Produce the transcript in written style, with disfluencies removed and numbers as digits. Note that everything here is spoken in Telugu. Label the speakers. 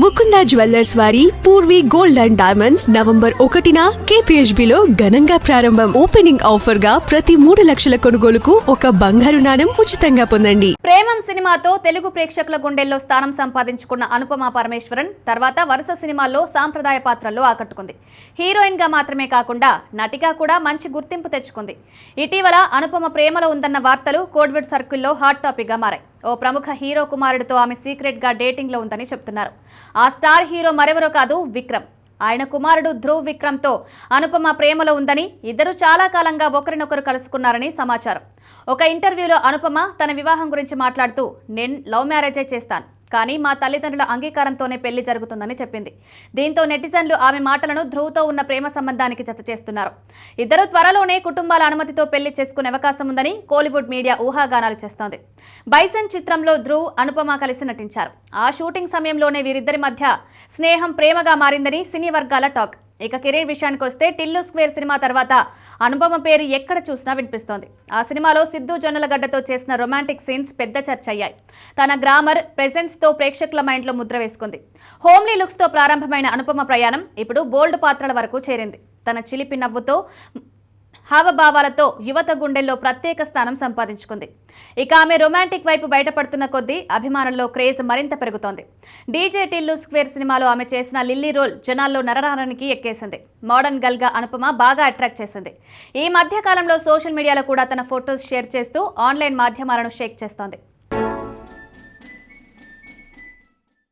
Speaker 1: ముకుంద జ్యువెల్లర్స్ వారి Purvi gold and diamonds November 1న KPHB లో ఘనంగా ప్రారంభం. ఓపెనింగ్ ఆఫర్ గా ప్రతి 3 లక్షల కొనుగోలుకు ఒక బంగారు నాణెం ఉచితంగా పొందండి.
Speaker 2: ప్రేమం సినిమాతో తెలుగు ప్రేక్షకుల గుండెల్లో స్థానం సంపాదించుకున్న అనుపమ పరమేశ్వరన్ తర్వాత వరుస సినిమాల్లో సాంప్రదాయ పాత్రల్లో ఆకట్టుకుంది. హీరోయిన్ గా మాత్రమే కాకుండా నటిగా కూడా మంచి గుర్తింపు తెచ్చుకుంది. ఇటీవల అనుపమ ప్రేమలో ఉందన్న వార్తలు కోడ్వర్డ్ సర్కిల్లో హాట్ టాపిక్ గా మారాయి. ఓ ప్రముఖ హీరో కుమారుడితో ఆమె సీక్రెట్ గా డేటింగ్ లో ఉందని చెప్తున్నారు. ఆ స్టార్ హీరో మరెవరో కాదు, విక్రమ్. ఆయన కుమారుడు ధ్రువ్ విక్రమ్ తో అనుపమ ప్రేమలో ఉందని, ఇద్దరు చాలా కాలంగా ఒకరినొకరు కలుసుకున్నారని సమాచారం. ఒక ఇంటర్వ్యూలో అనుపమ తన వివాహం గురించి మాట్లాడుతూ, నేను లవ్ మ్యారేజే చేస్తాను, కానీ మా తల్లిదండ్రుల అంగీకారంతోనే పెళ్లి జరుగుతుందని చెప్పింది. దీంతో నెటిజన్లు ఆమె మాటలను ధ్రువ్తో ఉన్న ప్రేమ సంబంధానికి జత చేస్తున్నారు. ఇద్దరు త్వరలోనే కుటుంబాల అనుమతితో పెళ్లి చేసుకునే అవకాశం ఉందని కోలీవుడ్ మీడియా ఊహాగానాలు చేస్తోంది. బైసన్ చిత్రంలో ధ్రువ్, అనుపమ కలిసి నటించారు. ఆ షూటింగ్ సమయంలోనే వీరిద్దరి మధ్య స్నేహం ప్రేమగా మారిందని సినీ వర్గాల టాక్. ఇక కెరీర్ విషయానికి వస్తే టిల్లు స్క్వేర్ సినిమా తర్వాత అనుపమ పేరు ఎక్కడ చూసినా వినిపిస్తోంది. ఆ సినిమాలో సిద్ధు జొన్నలగడ్డతో చేసిన రొమాంటిక్ సీన్స్ పెద్ద చర్చ అయ్యాయి. తన గ్రామర్, ప్రెజెన్స్ తో ప్రేక్షకుల మైండ్లో ముద్ర వేసుకుంది. హోమ్లీ లుక్స్ తో ప్రారంభమైన అనుపమ ప్రయాణం ఇప్పుడు బోల్డ్ పాత్రల వరకు చేరింది. తన చిలిపి నవ్వుతో, హావభావాలతో యువత గుండెల్లో ప్రత్యేక స్థానం సంపాదించుకుంది. ఇక ఆమె రొమాంటిక్ వైపు బయటపడుతున్న కొద్దీ అభిమానుల్లో క్రేజ్ మరింత పెరుగుతోంది. డీజే టిల్లు స్క్వేర్ సినిమాలో ఆమె చేసిన లిల్లీ రోల్ జనాల్లో నరనరానికి ఎక్కేసింది. మోడర్న్ గర్ల్ గా అనుపమ బాగా అట్రాక్ట్ చేసింది. ఈ మధ్య కాలంలో సోషల్ మీడియాలో కూడా తన ఫొటోస్ షేర్ చేస్తూ ఆన్లైన్ మాధ్యమాలను షేక్ చేస్తోంది.